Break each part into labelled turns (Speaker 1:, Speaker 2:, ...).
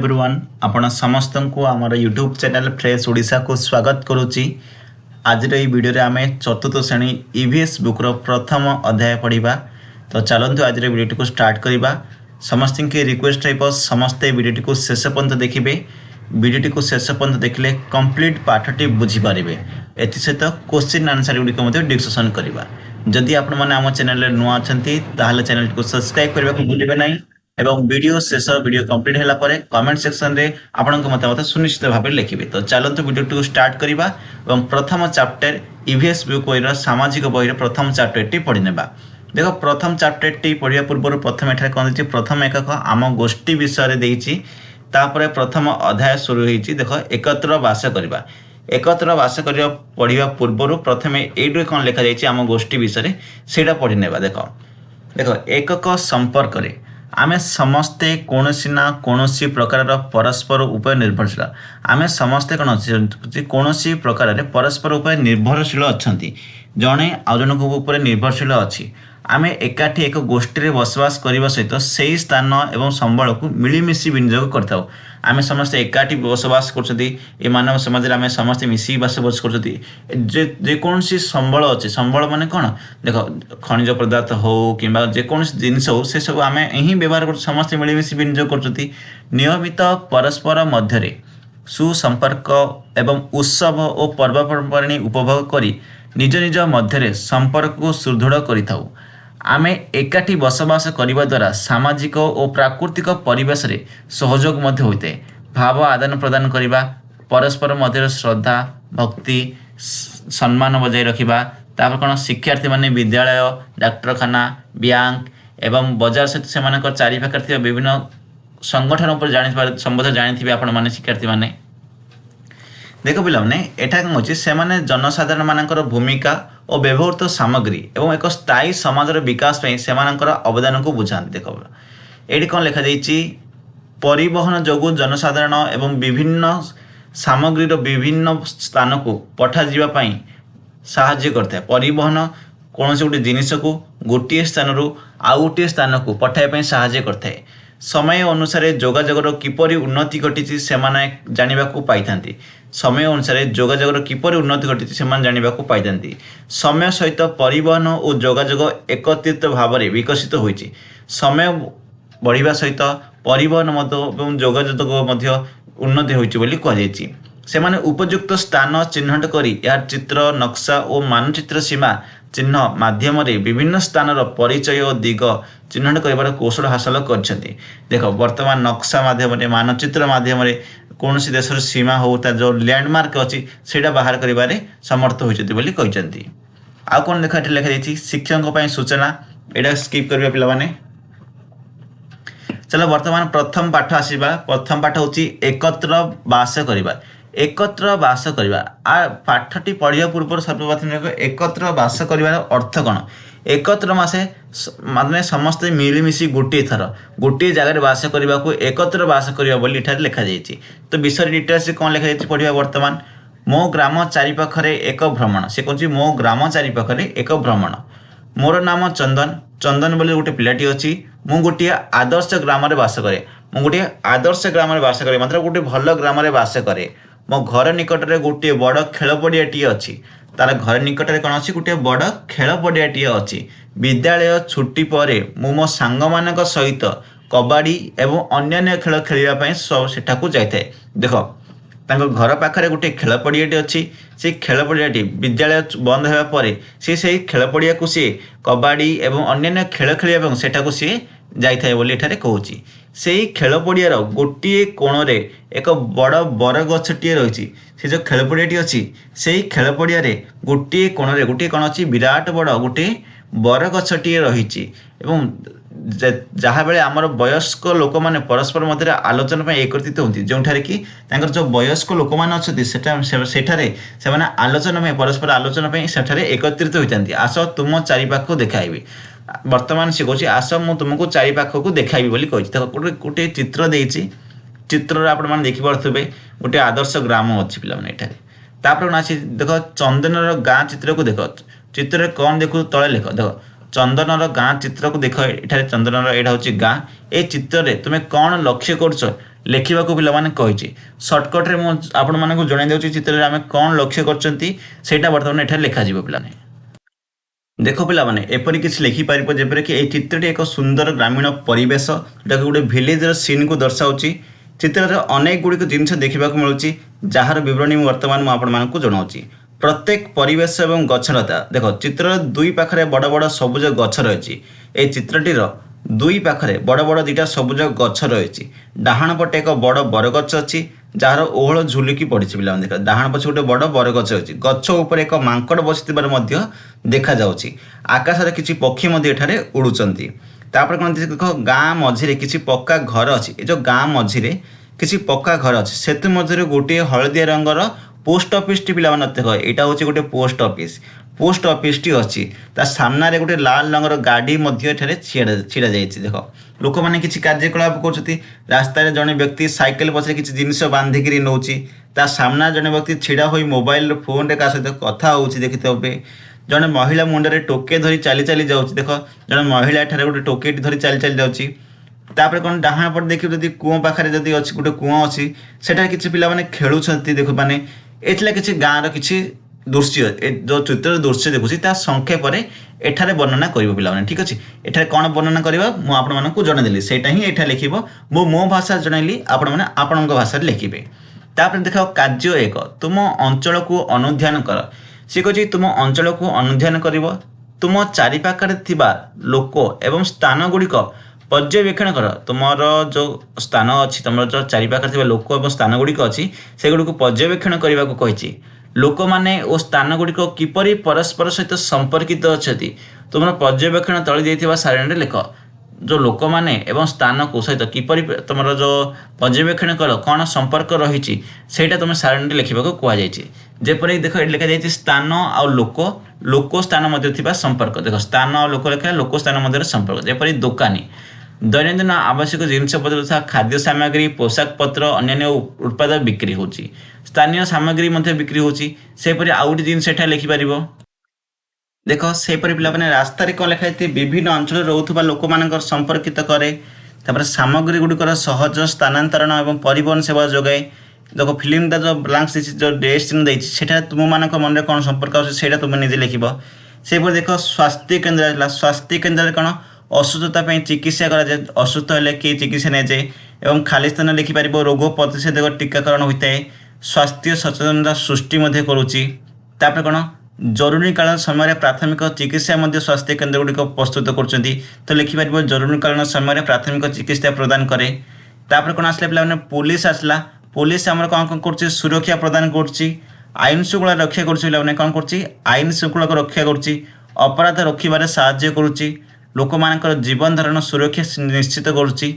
Speaker 1: Everyone आपण समस्त को आमर यूट्यूब चैनल फ्रेश ओडिशा को स्वागत करुच्ची। आज वीडियो रे आमे चतुर्थ श्रेणी ईवीएस बुक रो प्रथम अध्याय पढ़ा। तो चलतु आज वीडियो को स्टार्ट करवा। समस्त की रिक्वेस्ट रही समस्ते वीडियो को शेष पर्यंत देखिए। वीडियो को शेष पर्यंत देखले कंप्लीट पाठटी बुझीपारे। एसत क्वेश्चन आंसर गुड़िक डिस्कसन करवा। जदि आपण मैंने आम चैनल नुआ अच्छा चैनल को सब्सक्राइब करने को भूलिए ना एवं वीडियो शेष वीडियो कंप्लीट होला परे कमेंट सेक्शन रे आपनक मतामत सुनिश्चित भाव लिखिबे। तो चलतु वीडियो को स्टार्ट करवा एवं प्रथम चैप्टर ईवीएस बुक बही सामाजिक बही प्रथम चैप्टर टी पढ़ी नेबा। देखो प्रथम चैप्टर टी पढ़िया पूर्व प्रथम एठारे कौन देछि प्रथम एकक आम गोष्ठी विषय देछि। तापर प्रथम अध्याय शुरू होइछि। देखो एकत्र वास करबा। एकत्र वास करिया पढ़िया पूर्व प्रथम एडु कौन लिखा जाइछि आम गोष्ठी विषय सेटा पढ़ी नेबा। देखो देखो एकक संपर्क रे आमे समस्ते कौनसी ना कौनसी प्रकार परस्पर उपर निर्भरशील। आमे समस्ते कौनसी प्रकार परस्पर उपर निर्भरशील अच्छी। जड़े आउ जनक उपर निर्भरशील अच्छी। आमे एकाठी एक गोष्ठी रे बसवास करने सहित से स्थान एवं संबल को मिलमिशी विनियोग करताऊ। आमे समस्ते एकाठी बसवास कर मानव समाज में आमे समस्ते मिसी बसवास कर जेकोसी संबल अच्छे। संबल माने कौन देख खनिज पदार्थ हो कि जेकोसी जिनस हो से सब आमे यही व्यवहार कर समस्ते मिलमिशी विनियोग कर नियमित परस्पर मध्य सुसंपर्क एवं उत्सव और पर्वपर्वाणी उपभोग करी निज निज मध्य संपर्क को सुदृढ़ करिथाउ। आमे एकाठी बसवास करने द्वारा सामाजिक और प्राकृतिक परिवेश रे सहयोग मध्य होते। भाव आदान प्रदान करवा परस्पर मध्य श्रद्धा भक्ति सम्मान बजाय रखा। तापर कौन शिक्षार्थी माने विद्यालय डाक्तरखाना बैंक एवं बाजार सहित से चारिपाखे विभिन्न संगठन पर जानी संबंध जानी आपण मैंने शिक्षार्थी मैंने देख पिलाने एटा कौन अच्छे से जनसाधारण मानकर भूमिका और व्यवहृत सामग्री एवं एक स्थायी समाजर विकास से अवदान को बुझाते। देख ये कौन लिखा जाइए परिवहन जोगु जनसाधारण एवं विभिन्न सामग्रीर विभिन्न स्थान को पठा जावाई साहाय्य करता है। परिवहन कौन से गोटे जिनिस को गोटे स्थान रु आउ गोटे स्थान को पठाइबा साहाय्य करता है। समय अनुसार जोगाजोगर किपरि उन्नति घटी से जाना पाई। समय अनुसार जोगाजोगर किपरि उन्नति घटी से जाना पाई। समय सहित परिवहन और जोगाजोग एकत्रित भाव में विकसित होइछि। समय बढ़िया सहित परिवहन एवं जोगाजोग उन्नति होइछि बोली कहुछि। सेमाने उपयुक्त स्थान चिन्हट करी यार चित्र नक्शा और मानचित्र सीमा चिन्ह माध्यम विभिन्न स्थान परिचय और दिग चिन्हट कर कौशल हासिल कर। देख वर्तमान नक्शा माध्यम मानचित्र माध्यम कौन सी देशर सीमा हो जो लैंडमार्क अच्छी से बाहर कर समर्थ होती। आउ कौन देखा लिखा जाइए शिक्षकों सूचना यहाँ स्किप करिया पिला माने। चलो वर्तमान प्रथम पाठ आसवा। प्रथम पाठ हूँ एकत्र बास करवा। एकत्र बास करवा आ पाठटी पढ़िया पूर्व सर्वप्रथम एकत्र बास कर अर्थ कौन। एकत्र मासे माने समस्ते मिलमिशी गोटे थर गोटे जगह बास करने को एकत्र बास करवा बोली लिखा जाइए। तो विषय डिटेल्स कौन लिखा जाइए पढ़िया। वर्तमान मो ग्राम चारिपाखरे एक भ्रमण से कहूँ मो ग्राम चारिपाखरे एक भ्रमण। मोर नाम चंदन। चंदन बोली गोटे पिलाटी अच्छी। मु गोटे आदर्श ग्राम बास करे। मु गोटे आदर्श ग्राम बास करे मतलब गोटे भल ग्राम बास करे। मो घर निकट में गोटे बड़ खेल पड़ियाटी अच्छी। तार घर निकट में कौन अच्छी गोटे बड़ खेल पड़ियाटी अच्छी। विद्यालय छुट्टी पर मो सांग मान सहित कबाड़ी एवं अन्य खेल खेलवाई सेठाकू जाए। देख घर पाखे गोटे खेल पड़ियाटी अच्छी। से खेल पड़ियाटी विद्यालय बंद होगापर से खेल पड़िया को सी कबाड़ी एवं अन्य खेल खेलवाई सेठाकू सी जाए बोली कहूँ। से खेल पड़ियार गोटे कोण रे एक बड़ बर गछटे रही। से जो खेल पड़ियाटी अच्छी से खेल पड़िया गोटे कोण रे गोटे कौन अच्छी विराट बड़ गोटे बर गछटे रही। जहाँ बेले आमर वयस्क लोक मैंने परस्पर मध्य आलोचना एकत्रित होती जो कि जो वयस्क लोक मैंने अच्छा से आलोचना परस्पर आलोचना से एकत्रित होती। आस तुम चारिपाख देखाइबी। वर्तमान सी कहूँ आस मु तुमको चारिपाख को देखाइबी बोली कही। गोटे चित्र देती चित्र आपने देखिपे गोटे आदर्श ग्राम अच्छी पे तापर आसी देख चंदनर गाँ चित्र को देख। चित्र कौन देखु तले लिख देख चंदनर गाँ चित्र को देख। ये चंदनर यहाँ हूँ गाँ। ये चित्र में तुम्हें कौन लक्ष्य कर ଲେଖିବାକୁ ପିଲାମାନେ କହିଛି। ସର୍ଟକଟ୍ରେ ମୁଁ ଆପଣମାନଙ୍କୁ ଜଣାଇ ଦେଉଛି ଚିତ୍ରରେ ଆମେ କ'ଣ ଲକ୍ଷ୍ୟ କରିଛନ୍ତି ସେଇଟା ବର୍ତ୍ତମାନ ଏଠାରେ ଲେଖାଯିବ ପିଲାମାନେ। ଦେଖ ପିଲାମାନେ ଏପରି କିଛି ଲେଖିପାରିବ ଯେପରିକି ଏହି ଚିତ୍ରଟି ଏକ ସୁନ୍ଦର ଗ୍ରାମୀଣ ପରିବେଶ ଯେଉଁଟାକି ଗୋଟେ ଭିଲେଜର ସିନ୍କୁ ଦର୍ଶାଉଛି। ଚିତ୍ରରେ ଅନେକ ଗୁଡ଼ିକ ଜିନିଷ ଦେଖିବାକୁ ମିଳୁଛି ଯାହାର ବିବରଣୀ ମୁଁ ବର୍ତ୍ତମାନ ଆପଣମାନଙ୍କୁ ଜଣାଉଛି। ପ୍ରତ୍ୟେକ ପରିବେଶ ଏବଂ ଗଛଲତା ଦେଖ ଚିତ୍ରର ଦୁଇ ପାଖରେ ବଡ଼ ବଡ଼ ସବୁଜ ଗଛ ରହିଛି। ଏହି ଚିତ୍ରଟିର ଦୁଇ ପାଖରେ ବଡ଼ ବଡ଼ ଦୁଇଟା ସବୁଜ ଗଛ ରହିଛି। ଡାହାଣ ପଟେ ଏକ ବଡ଼ ବରଗଛ ଅଛି ଯାହାର ଓହଳ ଝୁଲିକି ପଡ଼ିଛି ପିଲାମାନେ। ଦେଖ ଡାହାଣ ପଛେ ଗୋଟେ ବଡ଼ ବରଗଛ ଅଛି। ଗଛ ଉପରେ ଏକ ମାଙ୍କଡ଼ ବସିଥିବାର ମଧ୍ୟ ଦେଖାଯାଉଛି। ଆକାଶରେ କିଛି ପକ୍ଷୀ ମଧ୍ୟ ଏଠାରେ ଉଡ଼ୁଛନ୍ତି। ତାପରେ କ'ଣ ଦେଖ ଗାଁ ମଝିରେ କିଛି ପକ୍କା ଘର ଅଛି। ଏ ଯେଉଁ ଗାଁ ମଝିରେ କିଛି ପକ୍କା ଘର ଅଛି ସେଥି ମଧ୍ୟରୁ ଗୋଟିଏ ହଳଦିଆ ରଙ୍ଗର ପୋଷ୍ଟ ଅଫିସଟି ପିଲାମାନେ ଦେଖ ଏଇଟା ହେଉଛି ଗୋଟେ ପୋଷ୍ଟ ଅଫିସ। ପୋଷ୍ଟ ଅଫିସଟି ଅଛି ତା ସାମ୍ନାରେ ଗୋଟେ ଲାଲ ରଙ୍ଗର ଗାଡ଼ି ମଧ୍ୟ ଏଠାରେ ଛିଡ଼ା ଯାଇଛି। ଦେଖ ଲୋକମାନେ କିଛି କାର୍ଯ୍ୟକଳାପ କରୁଛନ୍ତି। ରାସ୍ତାରେ ଜଣେ ବ୍ୟକ୍ତି ସାଇକେଲ ପଛରେ କିଛି ଜିନିଷ ବାନ୍ଧିକିରି ନେଉଛି। ତା ସାମ୍ନାରେ ଜଣେ ବ୍ୟକ୍ତି ଛିଡ଼ା ହୋଇ ମୋବାଇଲ ଫୋନରେ କାହା ସହିତ କଥା ହେଉଛି ଦେଖିଥିବେ। ଜଣେ ମହିଳା ମୁଣ୍ଡରେ ଟୋକେ ଧରି ଚାଲି ଚାଲି ଯାଉଛି। ଦେଖ ଜଣେ ମହିଳା ଏଠାରେ ଗୋଟେ ଟୋକେଟି ଧରି ଚାଲି ଚାଲି ଯାଉଛି। ତାପରେ କ'ଣ ଡାହାଣ ପଟେ ଦେଖିବ ଯଦି କୂଅ ପାଖରେ ଯଦି ଅଛି ଗୋଟେ କୂଅ ଅଛି ସେଠାରେ କିଛି ପିଲାମାନେ ଖେଳୁଛନ୍ତି। ଦେଖ ମାନେ ଏଥିଲା କିଛି ଗାଁର କିଛି ଦୃଶ୍ୟ ଯେଉଁ ଚିତ୍ରର ଦୃଶ୍ୟ ଦେଖୁଛି ତା ସଂକ୍ଷେପରେ ଏଠାରେ ବର୍ଣ୍ଣନା କରିବ ପିଲାମାନେ। ଠିକ୍ ଅଛି ଏଠାରେ କ'ଣ ବର୍ଣ୍ଣନା କରିବା ମୁଁ ଆପଣମାନଙ୍କୁ ଜଣାଇଦେଲି ସେଇଟା ହିଁ ଏଠାରେ ଲେଖିବ। ମୁଁ ମୋ ଭାଷାରେ ଜଣାଇଲି ଆପଣମାନେ ଆପଣଙ୍କ ଭାଷାରେ ଲେଖିବେ। ତାପରେ ଦେଖ କାର୍ଯ୍ୟ 1 ତୁମ ଅଞ୍ଚଳକୁ ଅନୁଧ୍ୟାନ କର। ସେ କହୁଛି ତୁମ ଅଞ୍ଚଳକୁ ଅନୁଧ୍ୟାନ କରିବ। ତୁମ ଚାରିପାଖରେ ଥିବା ଲୋକ ଏବଂ ସ୍ଥାନ ଗୁଡ଼ିକ ପର୍ଯ୍ୟବେକ୍ଷଣ କର। ତୁମର ଯେଉଁ ସ୍ଥାନ ଅଛି ତୁମର ଯେଉଁ ଚାରିପାଖରେ ଥିବା ଲୋକ ଏବଂ ସ୍ଥାନ ଗୁଡ଼ିକ ଅଛି ସେଗୁଡ଼ିକୁ ପର୍ଯ୍ୟବେକ୍ଷଣ କରିବାକୁ କହିଛି। ଲୋକମାନେ ଓ ସ୍ଥାନ ଗୁଡ଼ିକ କିପରି ପରସ୍ପର ସହିତ ସମ୍ପର୍କିତ ଅଛନ୍ତି ତୁମର ପର୍ଯ୍ୟବେକ୍ଷଣ ତଳେ ଦେଇଥିବା ସାରଣୀରେ ଲେଖ। ଯେଉଁ ଲୋକମାନେ ଏବଂ ସ୍ଥାନକୁ ସହିତ କିପରି ତୁମର ଯେଉଁ ପର୍ଯ୍ୟବେକ୍ଷଣ କର କ'ଣ ସମ୍ପର୍କ ରହିଛି ସେଇଟା ତୁମେ ସାରଣୀରେ ଲେଖିବାକୁ କୁହାଯାଇଛି। ଯେପରି ଦେଖ ଏଠି ଲେଖାଯାଇଛି ସ୍ଥାନ ଆଉ ଲୋକ ସ୍ଥାନ ମଧ୍ୟରେ ଥିବା ସମ୍ପର୍କ। ଦେଖ ସ୍ଥାନ ଆଉ ଲୋକ ଲେଖା ଲୋକ ସ୍ଥାନ ମଧ୍ୟରେ ସମ୍ପର୍କ। ଯେପରି ଦୋକାନୀ ଦୈନନ୍ଦିନ ଆବଶ୍ୟକ ଜିନିଷପତ୍ର ତଥା ଖାଦ୍ୟ ସାମଗ୍ରୀ ପୋଷାକ ପତ୍ର ଅନ୍ୟାନ୍ୟ ଉତ୍ପାଦ ବିକ୍ରି ହେଉଛି। ସ୍ଥାନୀୟ ସାମଗ୍ରୀ ମଧ୍ୟ ବିକ୍ରି ହେଉଛି। ସେହିପରି ଆଉ ଗୋଟେ ଜିନିଷ ଏଠାରେ ଲେଖିପାରିବ। ଦେଖ ସେହିପରି ପିଲାମାନେ ରାସ୍ତାରେ କ'ଣ ଲେଖାଯାଇଛି ବିଭିନ୍ନ ଅଞ୍ଚଳରେ ରହୁଥିବା ଲୋକମାନଙ୍କର ସମ୍ପର୍କିତ କରେ। ତାପରେ ସାମଗ୍ରୀ ଗୁଡ଼ିକର ସହଜ ସ୍ଥାନାନ୍ତରଣ ଏବଂ ପରିବହନ ସେବା ଯୋଗାଏ। ଦେଖ ଫିଲ୍ମଟା ଯେଉଁ ବ୍ଲାଙ୍କ୍ସ ଦେଇଛି ଯେଉଁ ଡେଷ୍ଟିନି ଦେଇଛି ସେଠାରେ ତୁମମାନଙ୍କ ମନରେ କ'ଣ ସମ୍ପର୍କ ଅଛି ସେଇଟା ତୁମେ ନିଜେ ଲେଖିବ। ସେହିପରି ଦେଖ ସ୍ୱାସ୍ଥ୍ୟ କେନ୍ଦ୍ର ହେଲା। ସ୍ୱାସ୍ଥ୍ୟ କେନ୍ଦ୍ରରେ କ'ଣ ଅସୁସ୍ଥତା ପାଇଁ ଚିକିତ୍ସା କରାଯାଏ। ଅସୁସ୍ଥ ହେଲେ କିଏ ଚିକିତ୍ସା ନିଆଯାଏ। ଏବଂ ଖାଲି ସ୍ଥାନ ଲେଖିପାରିବ ରୋଗ ପ୍ରତିଷେଧକ ଟୀକାକରଣ ହୋଇଥାଏ। ସ୍ୱାସ୍ଥ୍ୟ ସଚେତନତା ସୃଷ୍ଟି ମଧ୍ୟ କରୁଛି। ତାପରେ କ'ଣ ଜରୁରୀକାଳୀନ ସମୟରେ ପ୍ରାଥମିକ ଚିକିତ୍ସା ମଧ୍ୟ ସ୍ୱାସ୍ଥ୍ୟ କେନ୍ଦ୍ର ଗୁଡ଼ିକ ପ୍ରସ୍ତୁତ କରୁଛନ୍ତି। ତ ଲେଖିପାରିବ ଜରୁରୀକାଳୀନ ସମୟରେ ପ୍ରାଥମିକ ଚିକିତ୍ସା ପ୍ରଦାନ କରେ। ତାପରେ କ'ଣ ଆସିଲା ପିଲାମାନେ ପୋଲିସ ଆସିଲା। ପୋଲିସ ଆମର କ'ଣ କରୁଛି ସୁରକ୍ଷା ପ୍ରଦାନ କରୁଛି। ଆଇନ ଶୃଙ୍ଖଳା ରକ୍ଷା କରୁଛି। ପିଲାମାନେ କ'ଣ କରୁଛି ଆଇନ ଶୃଙ୍ଖଳାକୁ ରକ୍ଷା କରୁଛି। ଅପରାଧ ରୋକିବାରେ ସାହାଯ୍ୟ କରୁଛି। ଲୋକମାନଙ୍କର ଜୀବନ ଧାରଣ ସୁରକ୍ଷା ନିଶ୍ଚିତ କରୁଛି।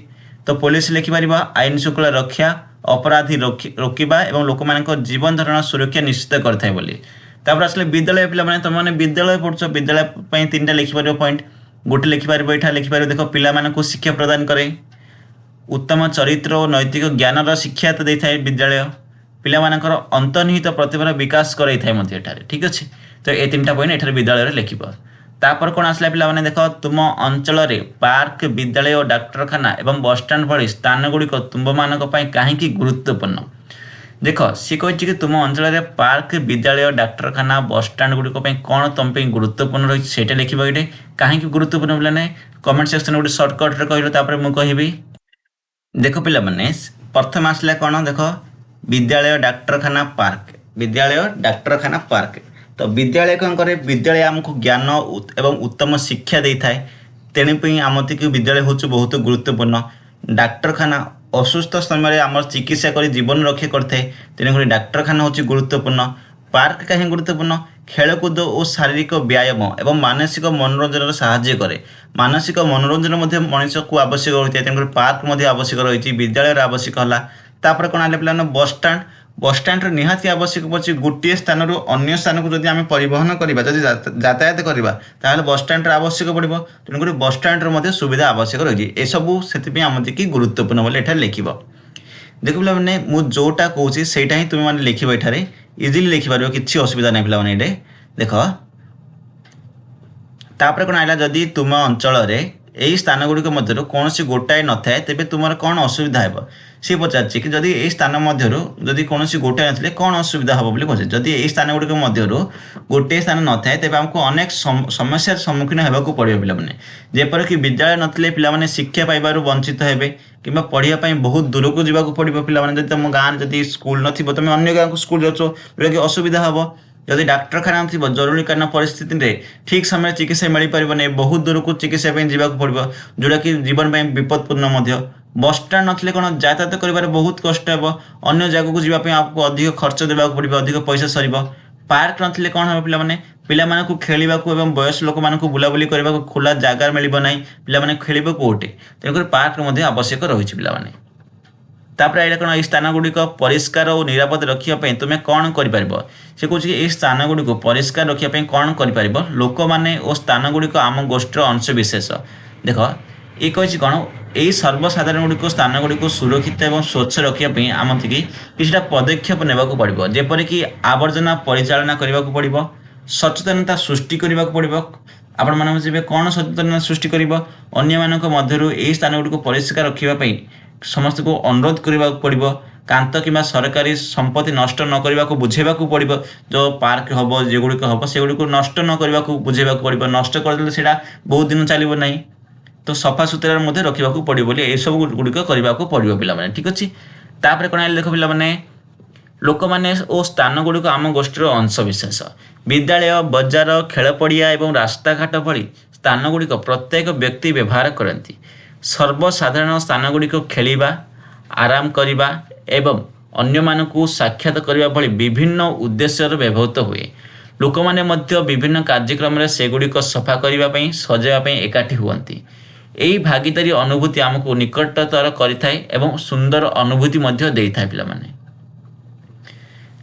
Speaker 1: ତ ପୋଲିସ ଲେଖିପାରିବ ଆଇନ ଶୃଙ୍ଖଳା ରକ୍ଷା ଅପରାଧୀ ରୋକିବା ଏବଂ ଲୋକମାନଙ୍କ ଜୀବନ ଧାରଣ ସୁରକ୍ଷା ନିଶ୍ଚିତ କରିଥାଏ ବୋଲି। ତାପରେ ଆସିଲେ ବିଦ୍ୟାଳୟ ପିଲାମାନେ ତୁମେମାନେ ବିଦ୍ୟାଳୟ ପଢ଼ୁଛ ବିଦ୍ୟାଳୟ ପାଇଁ 3ଟା ଲେଖିପାରିବ ପଏଣ୍ଟ। ଗୋଟେ ଲେଖିପାରିବ ଏଇଟା ଲେଖିପାରିବ ଦେଖ ପିଲାମାନଙ୍କୁ ଶିକ୍ଷା ପ୍ରଦାନ କରେ। ଉତ୍ତମ ଚରିତ୍ର ଓ ନୈତିକ ଜ୍ଞାନର ଶିକ୍ଷା ଦେଇଥାଏ ବିଦ୍ୟାଳୟ। ପିଲାମାନଙ୍କର ଅନ୍ତର୍ନିହିତ ପ୍ରତିଭାର ବିକାଶ କରାଇଥାଏ ମଧ୍ୟ ଏଠାରେ। ଠିକ୍ ଅଛି ତ ଏ 3ଟା ପଏଣ୍ଟ ଏଠାରେ ବିଦ୍ୟାଳୟରେ ଲେଖିବ। ତାପରେ କ'ଣ ଆସିଲା ପିଲାମାନେ ଦେଖ ତୁମ ଅଞ୍ଚଳରେ ପାର୍କ ବିଦ୍ୟାଳୟ ଡାକ୍ତରଖାନା ଏବଂ ବସଷ୍ଟାଣ୍ଡ ଭଳି ସ୍ଥାନ ଗୁଡ଼ିକ ତୁମମାନଙ୍କ ପାଇଁ କାହିଁକି ଗୁରୁତ୍ୱପୂର୍ଣ୍ଣ। ଦେଖ ସିଏ କହିଛି କି ତୁମ ଅଞ୍ଚଳରେ ପାର୍କ ବିଦ୍ୟାଳୟ ଡାକ୍ତରଖାନା ବସଷ୍ଟାଣ୍ଡ ଗୁଡ଼ିକ ପାଇଁ କ'ଣ ତୁମ ପାଇଁ ଗୁରୁତ୍ୱପୂର୍ଣ୍ଣ ରହିଛି ସେଇଟା ଲେଖିବ। ଏଇଠି କାହିଁକି ଗୁରୁତ୍ୱପୂର୍ଣ୍ଣ ପିଲାମାନେ କମେଣ୍ଟ ସେକ୍ସନରେ ଗୋଟେ ସର୍ଟକଟ୍ରେ କହିଲ ତାପରେ ମୁଁ କହିବି। ଦେଖ ପିଲାମାନେ ପ୍ରଥମେ ଆସିଲା କ'ଣ ଦେଖ ବିଦ୍ୟାଳୟ ଡାକ୍ତରଖାନା ପାର୍କ। ବିଦ୍ୟାଳୟ ଡାକ୍ତରଖାନା ପାର୍କ ତ ବିଦ୍ୟାଳୟ କ'ଣ କରେ ବିଦ୍ୟାଳୟ ଆମକୁ ଜ୍ଞାନ ଏବଂ ଉତ୍ତମ ଶିକ୍ଷା ଦେଇଥାଏ। ତେଣୁପାଇଁ ଆମତିକି ବିଦ୍ୟାଳୟ ହେଉଛି ବହୁତ ଗୁରୁତ୍ୱପୂର୍ଣ୍ଣ। ଡାକ୍ତରଖାନା ଅସୁସ୍ଥ ସମୟରେ ଆମର ଚିକିତ୍ସା କରି ଜୀବନ ରକ୍ଷା କରିଥାଏ। ତେଣୁକରି ଡାକ୍ତରଖାନା ହେଉଛି ଗୁରୁତ୍ୱପୂର୍ଣ୍ଣ। ପାର୍କ କାହିଁକି ଗୁରୁତ୍ୱପୂର୍ଣ୍ଣ ଖେଳକୁଦ ଓ ଶାରୀରିକ ବ୍ୟାୟାମ ଏବଂ ମାନସିକ ମନୋରଞ୍ଜନରେ ସାହାଯ୍ୟ କରେ। ମାନସିକ ମନୋରଞ୍ଜନ ମଧ୍ୟ ମଣିଷକୁ ଆବଶ୍ୟକ ହୋଇଥାଏ। ତେଣୁକରି ପାର୍କ ମଧ୍ୟ ଆବଶ୍ୟକ ରହିଛି ବିଦ୍ୟାଳୟର ଆବଶ୍ୟକ ହେଲା। ତାପରେ କ'ଣ ହେଲା ପିଲାମାନେ ବସଷ୍ଟାଣ୍ଡ ବସଷ୍ଟାଣ୍ଡର ନିହାତି ଆବଶ୍ୟକ ପଡ଼ୁଛି। ଗୋଟିଏ ସ୍ଥାନରୁ ଅନ୍ୟ ସ୍ଥାନକୁ ଯଦି ଆମେ ପରିବହନ କରିବା ଯଦି ଯାତାୟାତ କରିବା ତାହେଲେ ବସଷ୍ଟାଣ୍ଡର ଆବଶ୍ୟକ ପଡ଼ିବ। ତେଣୁକରି ବସଷ୍ଟାଣ୍ଡର ମଧ୍ୟ ସୁବିଧା ଆବଶ୍ୟକ ରହିଛି। ଏସବୁ ସେଥିପାଇଁ ଆମତିକି ଗୁରୁତ୍ୱପୂର୍ଣ୍ଣ ବୋଲି ଏଠାରେ ଲେଖିବ। ଦେଖ ପିଲାମାନେ ମୁଁ ଯେଉଁଟା କହୁଛି ସେଇଟା ହିଁ ତୁମେମାନେ ଲେଖିବ। ଏଠାରେ ଇଜିଲି ଲେଖିପାରିବ କିଛି ଅସୁବିଧା ନାହିଁ ପିଲାମାନେ। ଏଇଠି ଦେଖ ତାପରେ କ'ଣ ଆସିଲା ଯଦି ତୁମ ଅଞ୍ଚଳରେ ଏହି ସ୍ଥାନ ଗୁଡ଼ିକ ମଧ୍ୟରୁ କୌଣସି ଗୋଟାଏ ନଥାଏ ତେବେ ତୁମର କ'ଣ ଅସୁବିଧା ହେବ सी पचार कि जदि ये स्थान मध्य जदि कौन गोटे नथिले कौन असुविधा हम बोली पचार जदि ये स्थान गुड़िक मध्य गोटे स्थान न थाए तेज आमको अनेक समस्या सम्मुखीन होगा पड़ो पाने जेपर कि विद्यालय नथिले पिलामाने शिक्षा पाइबार वंचित हेबे कि पढ़ाई बहुत दूर को जावाक पड़ो पाने तुम गाँव जदि स्कूल नथिबो तुम अन्य गाँव को स्कूल जाऊँ जोटा कि असुविधा हम जदि डाक्तखाना थी जरूरीकालीन परिस्थिति में ठीक समय चिकित्सा मिल पारे बहुत दूर को चिकित्सा जावाक पड़ो जोटा कि जीवन में विपदपूर्ण बसस्टाण नथिले कौन यातायात कर बहुत कष्ट हे अन्य जगह को जावाई आपको अधिक खर्च देवाक पड़ो अधिक पैसा सर पार्क नथिले कौन हम पिलामाने पिलामानकु खेलिबाकु एवं वयस लोक मानकु बुलाबुली करबाकु खुला जगह मिलिबो नाही पिलामाने खेलिबो कोटे तेणुकर पार्क मध्ये आवश्यक रहिछि पिलामाने तापर एटा कोन ए स्थान गुड़िक परिष्कार और निरापद रखिया तुम कौन कर से कौन ये स्थान गुड़िक परिष्कार रखिया कौन कर लोक मैंने और स्थान गुड़िक आम गोष्ठीर अंश विशेष देख ये कही कौन यही सर्वसाधारण गुड़िक स्थान गुड़िक सुरक्षित और स्वच्छ रखापी आम थी किसी पदक्षेप नेबा पड़ो जेपरिक आवर्जना परिचालना करने को पड़ो सचेतनता सृष्टि करने को पड़ो आपण मैंने कौन सचेतनता सृष्टि कर यही स्थान गुड़िक परिष्कार रखापी समस्त को अनुरोध करने को पड़ो कांत कि सरकारी संपत्ति नष्ट न करने को बुझेबा पड़ो जो पार्क हम जो गुड़िक हम से गुड़िक नष्ट न करने को बुझेबा पड़ो नष्ट करदे से बहुत दिन चलो ना तो सफा सुतरा मध्य रखा पड़ो बोली ये सब गुड़िक करने को पड़ो पिला ठीक अच्छे तापर कौन देख पिला लोक मैंने और स्थान गुड़िक आम गोष्ठीर अंश विशेष विद्यालय बजार खेल पड़िया और रास्ता घाट भली स्थान गुड़िक प्रत्येक व्यक्ति व्यवहार करती सर्वसाधारण स्थान गुड़िक खेलिबा आराम करिबा एवं अन्य मानकु साक्षात करबा भली विभिन्न उद्देश्य व्यवहृत हुए लोक माने मध्य विभिन्न कार्यक्रम रे सेगुड़िक सफा करबा पई सजाइबा पई एकाठी हुअंती एही भागीदारी अनुभूति आमको निकटतर करिथाय एवं सुंदर अनुभूति मध्य देइथाय पिला माने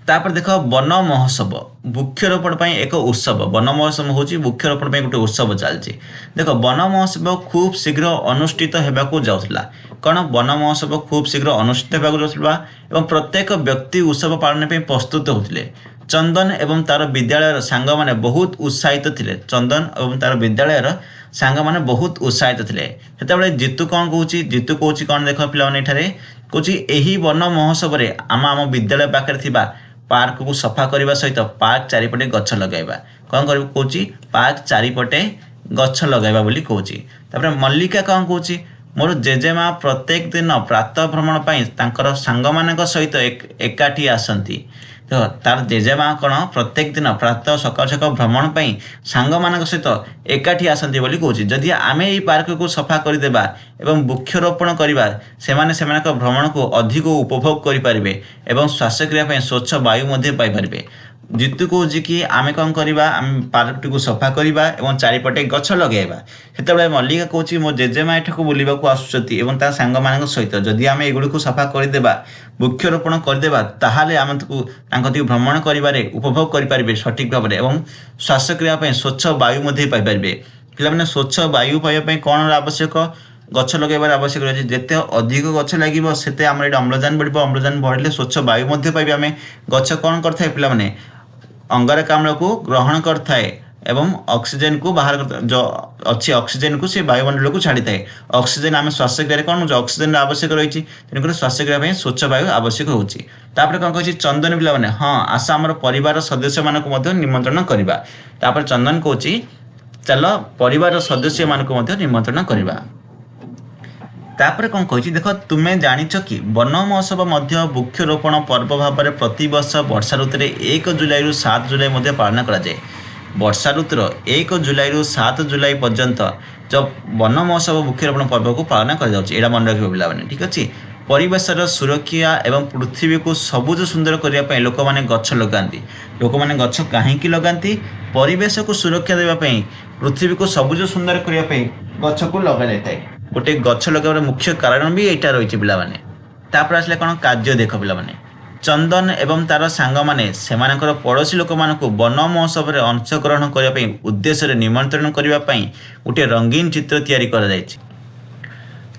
Speaker 1: तापर देख वन महोत्सव वृक्षरोपण पर एक उत्सव वन महोत्सव हूँ वृक्षरोपण पर गोटे उत्सव चलती देख वन महोत्सव खूब शीघ्र अनुष्ठित होगा जाऊला कौन वन महोत्सव खूब शीघ्र अनुष्ठित होगा जाऊला और प्रत्येक व्यक्ति उत्सव पालन में प्रस्तुत होते चंदन एवं तार विद्यालय सांग मैंने बहुत उत्साहित थे चंदन एवं तार विद्यालय सांग मैंने बहुत उत्साहित थे से जीतू कौन कौच जीतू कौच कौन देख पे कौच यही वन महोत्सव आम आम विद्यालय पाखे पार्क को सफा करने सहित पार्क चारिपटे गछ लगाइबा कौन कर कौच पार्क चारिपटे गछ लगाइबा बोली कौच तापर मल्लिका कौन कौच मोर जेजेमा प्रत्येक दिन प्रातः भ्रमण पर सांग मान सहित एकाठी आसती तो तार जेजेमा कौन प्रत्येक दिन प्रातः सकाल सकाल भ्रमण पर सांग मान सहित एकाठी आसती बोली कौच जदि आम ये पार्क को सफा करदेबा एवं वृक्षरोपण करवा से भ्रमण को अधिक उपभोग करें एवं श्वासक्रिया स्वच्छ वायु मध्य पाइपर जीतू कौच कि आम कौन करवा आम पार्क को सफा करवा और चारिपटे गछ लगेगा से मल्लिका कौच मो जेजेमा एठा को बुलवाक आसुच्च सांग मान सहित जदि आम एगुड़ी सफा करदेबा वृक्षरोपण करदेबा ताहाले आम भ्रमण कर उपभोग करें सठिक भाव में श्वासक्रिया स्वच्छ वायु मध्य पाइपर पे स्वच्छ वायु पाइबा कौन आवश्यक गछ लगेबार आवश्यक रही जिते अधिक गछ लगे से आम अम्लजान बढ़ अम्लजान बढ़ले स्वच्छ वायु मध्य पाइबे आम गछ कौन करता है पिलाने अंगारकाम्ल को ग्रहण करता एवं ऑक्सीजन को बाहर जो अच्छी ऑक्सीजन को से वायुमंडल को छाड़ी थाए ऑक्सीजन आम श्वासक्रिया कौन ऑक्सीजन आवश्यक रही तेणुकर श्वासक्रिया स्वच्छ वायु आवश्यक होची कौन कही चंदन पिला हाँ आस आम परिवार सदस्य मानक निमंत्रण करवा तापर चंदन कौच चल परिवार सदस्य मानक निमंत्रण करवा तापर कौन कही देख तुम्हें जानिच कि वन महोत्सव वृक्षरोपण पर्व भाव में प्रति वर्ष वर्षा ऋतु 1 जुलाई रु 7 जुलाई पालन कराए वर्षा ऋतुर 1 जुलाई रु 7 जुलाई पर्यंत जब वन महोत्सव वृक्षरोपण पर्व को पालन कर मन रखिए पिलाने ठीक अच्छे परिवेशर सुरक्षा एवं पृथ्वी को सबुज सुंदर करने लोक मैंने गछ लगाती लोक मैंने गछ कहीं लगाती परिवेश को सुरक्षा देवाई पृथ्वी को सबुज सुंदर करने गछ को लगा जाए गोटे गछ लगार मुख्य कारण भी यहाँ रही पिलाने तापर आसला कौन कार्य देख पिलाने चंदन एवं तार सांग माने सेमानकर पड़ोशी लोक मानक वन महोत्सव में अंशग्रहण करने उद्देश्य निमंत्रण करने गोटे रंगीन चित्र तैयारी कर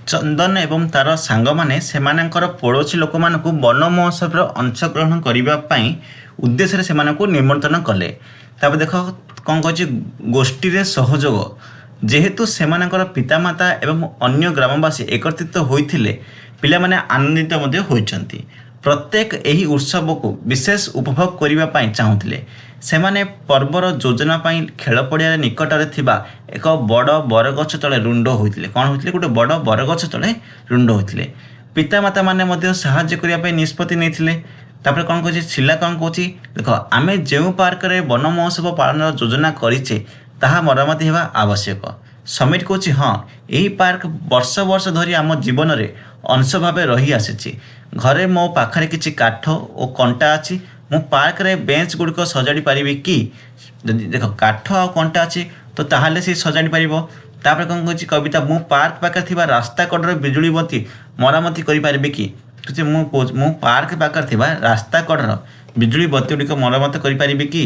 Speaker 1: चंदन एवं तार सांग माने सेमानकर पड़ोशी लोक मानक वन महोत्सव में अंशग्रहण करने उद्देश्य से निमंत्रण कले तापर देख कौन कह गोष्ठी सहयोग जेहेतु सेमानकर पितामाता एवं अन्य ग्रामवासी एकत्रित होइथिले ପିଲାମାନେ ଆନନ୍ଦିତ ମଧ୍ୟ ହୋଇଛନ୍ତି। ପ୍ରତ୍ୟେକ ଏହି ଉତ୍ସବକୁ ବିଶେଷ ଉପଭୋଗ କରିବା ପାଇଁ ଚାହୁଁଥିଲେ। ସେମାନେ ପର୍ବର ଯୋଜନା ପାଇଁ ଖେଳ ପଡ଼ିଆରେ ନିକଟରେ ଥିବା ଏକ ବଡ଼ ବରଗଛ ତଳେ ରୁଣ୍ଡ ହୋଇଥିଲେ। କ'ଣ ହୋଇଥିଲେ? ଗୋଟେ ବଡ଼ ବରଗଛ ତଳେ ରୁଣ୍ଡ ହୋଇଥିଲେ। ପିତାମାତାମାନେ ମଧ୍ୟ ସାହାଯ୍ୟ କରିବା ପାଇଁ ନିଷ୍ପତ୍ତି ନେଇଥିଲେ। ତାପରେ କ'ଣ କହୁଛି ଶିଲା? କ'ଣ କହୁଛି ଦେଖ, ଆମେ ଯେଉଁ ପାର୍କରେ ବନ ମହୋତ୍ସବ ପାଳନର ଯୋଜନା କରିଛେ ତାହା ମରାମତି ହେବା ଆବଶ୍ୟକ। ସମିର କହୁଛି ହଁ, ଏହି ପାର୍କ ବର୍ଷ ବର୍ଷ ଧରି ଆମ ଜୀବନରେ ଅଂଶ ଭାବେ ରହି ଆସିଛି। ଘରେ ମୋ ପାଖରେ କିଛି କାଠ ଓ କଣ୍ଟା ଅଛି। ମୁଁ ପାର୍କରେ ବେଞ୍ଚ ଗୁଡ଼ିକ ସଜାଡ଼ି ପାରିବି କି? ଯଦି ଦେଖ କାଠ ଆଉ କଣ୍ଟା ଅଛି ତ ତାହେଲେ ସେ ସଜାଡ଼ି ପାରିବ। ତାପରେ କ'ଣ କହୁଛି କବିତା? ମୁଁ ପାର୍କ ପାଖରେ ଥିବା ରାସ୍ତା କଡ଼ର ବିଜୁଳି ବତୀ ମରାମତି କରିପାରିବି କି? ମୁଁ ପାର୍କ ପାଖରେ ଥିବା ରାସ୍ତା କଡ଼ର ବିଜୁଳି ବତୀ ଗୁଡ଼ିକ ମରାମତି କରିପାରିବି କି?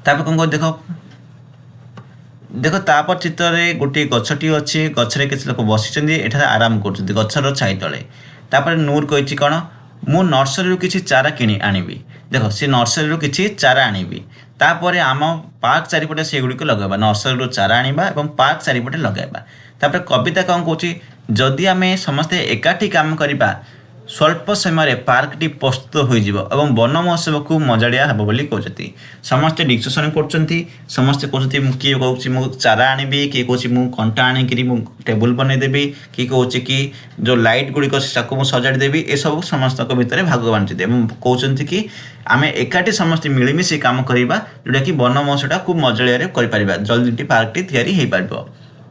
Speaker 1: ତାପରେ କ'ଣ କହୁଛି ଦେଖ ତାପରେ ଚିତ୍ରରେ ଗୋଟିଏ ଗଛଟି ଅଛି। ଗଛରେ କିଛି ଲୋକ ବସିଛନ୍ତି, ଏଠାରେ ଆରାମ କରୁଛନ୍ତି ଗଛର ଛାଇ ତଳେ। ତାପରେ ନୂର କହିଛି କ'ଣ? ମୁଁ ନର୍ସରୀରୁ କିଛି ଚାରା କିଣି ଆଣିବି। ଦେଖ, ସେ ନର୍ସରୀରୁ କିଛି ଚାରା ଆଣିବି, ତାପରେ ଆମ ପାର୍କ ଚାରିପଟେ ସେଗୁଡ଼ିକ ଲଗାଇବା। ନର୍ସରୀରୁ ଚାରା ଆଣିବା ଏବଂ ପାର୍କ ଚାରିପଟେ ଲଗାଇବା। ତାପରେ କବିତା କ'ଣ କହୁଛି? ଯଦି ଆମେ ସମସ୍ତେ ଏକାଠି କାମ କରିବା ସ୍ୱଳ୍ପ ସମୟରେ ପାର୍କଟି ପ୍ରସ୍ତୁତ ହୋଇଯିବ ଏବଂ ବନ ମହୋତ୍ସବକୁ ମଜାଳିଆ ହେବ ବୋଲି କହୁଛନ୍ତି। ସମସ୍ତେ ଡିସ୍କସନ୍ କରୁଛନ୍ତି। ସମସ୍ତେ କହୁଛନ୍ତି, କିଏ କହୁଛି ମୁଁ ଚାରା ଆଣିବି, କିଏ କହୁଛି ମୁଁ କଣ୍ଟା ଆଣିକିରି ମୁଁ ଟେବୁଲ୍ ବନେଇଦେବି, କିଏ କହୁଛି କି ଯେଉଁ ଲାଇଟ୍ ଗୁଡ଼ିକ ତାକୁ ମୁଁ ସଜାଡ଼ି ଦେବି। ଏସବୁ ସମସ୍ତଙ୍କ ଭିତରେ ଭାଗ ବାଣ୍ଟିଦେବେ ଏବଂ କହୁଛନ୍ତି କି ଆମେ ଏକାଠି ସମସ୍ତେ ମିଳିମିଶି କାମ କରିବା, ଯେଉଁଟାକି ବନ ମହୋତ୍ସବଟା ଖୁବ୍ ମଜାଳିଆରେ କରିପାରିବା। ଜଲ୍ଦି ପାର୍କଟି ତିଆରି ହୋଇପାରିବ।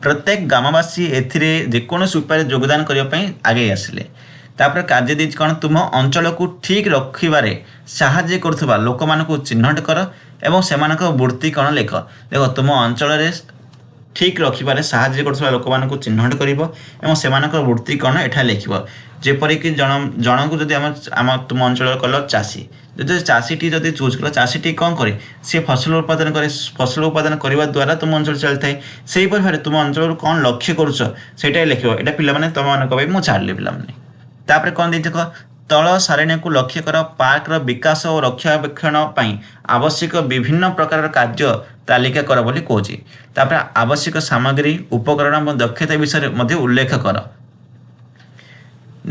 Speaker 1: ପ୍ରତ୍ୟେକ ଗ୍ରାମବାସୀ ଏଥିରେ ଯେକୌଣସି ଉପାୟରେ ଯୋଗଦାନ କରିବା ପାଇଁ ଆଗେଇ ଆସିଲେ। ତାପରେ କାର୍ଯ୍ୟ ଦେଇଛି କ'ଣ? ତୁମ ଅଞ୍ଚଳକୁ ଠିକ୍ ରଖିବାରେ ସାହାଯ୍ୟ କରୁଥିବା ଲୋକମାନଙ୍କୁ ଚିହ୍ନଟ କର ଏବଂ ସେମାନଙ୍କ ବୃତ୍ତି କ'ଣ ଲେଖ। ଦେଖ, ତୁମ ଅଞ୍ଚଳରେ ଠିକ୍ ରଖିବାରେ ସାହାଯ୍ୟ କରୁଥିବା ଲୋକମାନଙ୍କୁ ଚିହ୍ନଟ କରିବ ଏବଂ ସେମାନଙ୍କର ବୃତ୍ତି କ'ଣ ଏଠାରେ ଲେଖିବ। ଯେପରିକି ଜଣଙ୍କୁ ଯଦି ତୁମ ଅଞ୍ଚଳରେ କଲ ଚାଷୀ, ଯଦି ଚାଷୀଟି ଯଦି ଚୁଜ୍ କଲ, ଚାଷୀଟି କ'ଣ କରେ? ସେ ଫସଲ ଉତ୍ପାଦନ କରେ। ଫସଲ ଉତ୍ପାଦନ କରିବା ଦ୍ୱାରା ତୁମ ଅଞ୍ଚଳ ଚାଲିଥାଏ। ସେହିପରି ଭାବରେ ତୁମ ଅଞ୍ଚଳରୁ କ'ଣ ଲକ୍ଷ୍ୟ କରୁଛ ସେଇଟା ଲେଖିବ। ଏଇଟା ପିଲାମାନେ ତୁମମାନଙ୍କ ପାଇଁ ମୁଁ ଛାଡ଼ିଲି ପିଲାମାନେ। ତାପରେ କ'ଣ ଦେଇଛି ଦେଖ, ତଳ ସାରଣୀକୁ ଲକ୍ଷ୍ୟ କର। ପାର୍କର ବିକାଶ ଓ ରକ୍ଷଣାବେକ୍ଷଣ ପାଇଁ ଆବଶ୍ୟକ ବିଭିନ୍ନ ପ୍ରକାରର କାର୍ଯ୍ୟ ତାଲିକା କର ବୋଲି କହୁଛି। ତାପରେ ଆବଶ୍ୟକ ସାମଗ୍ରୀ, ଉପକରଣ ଏବଂ ଦକ୍ଷତା ବିଷୟରେ ମଧ୍ୟ ଉଲ୍ଲେଖ କର।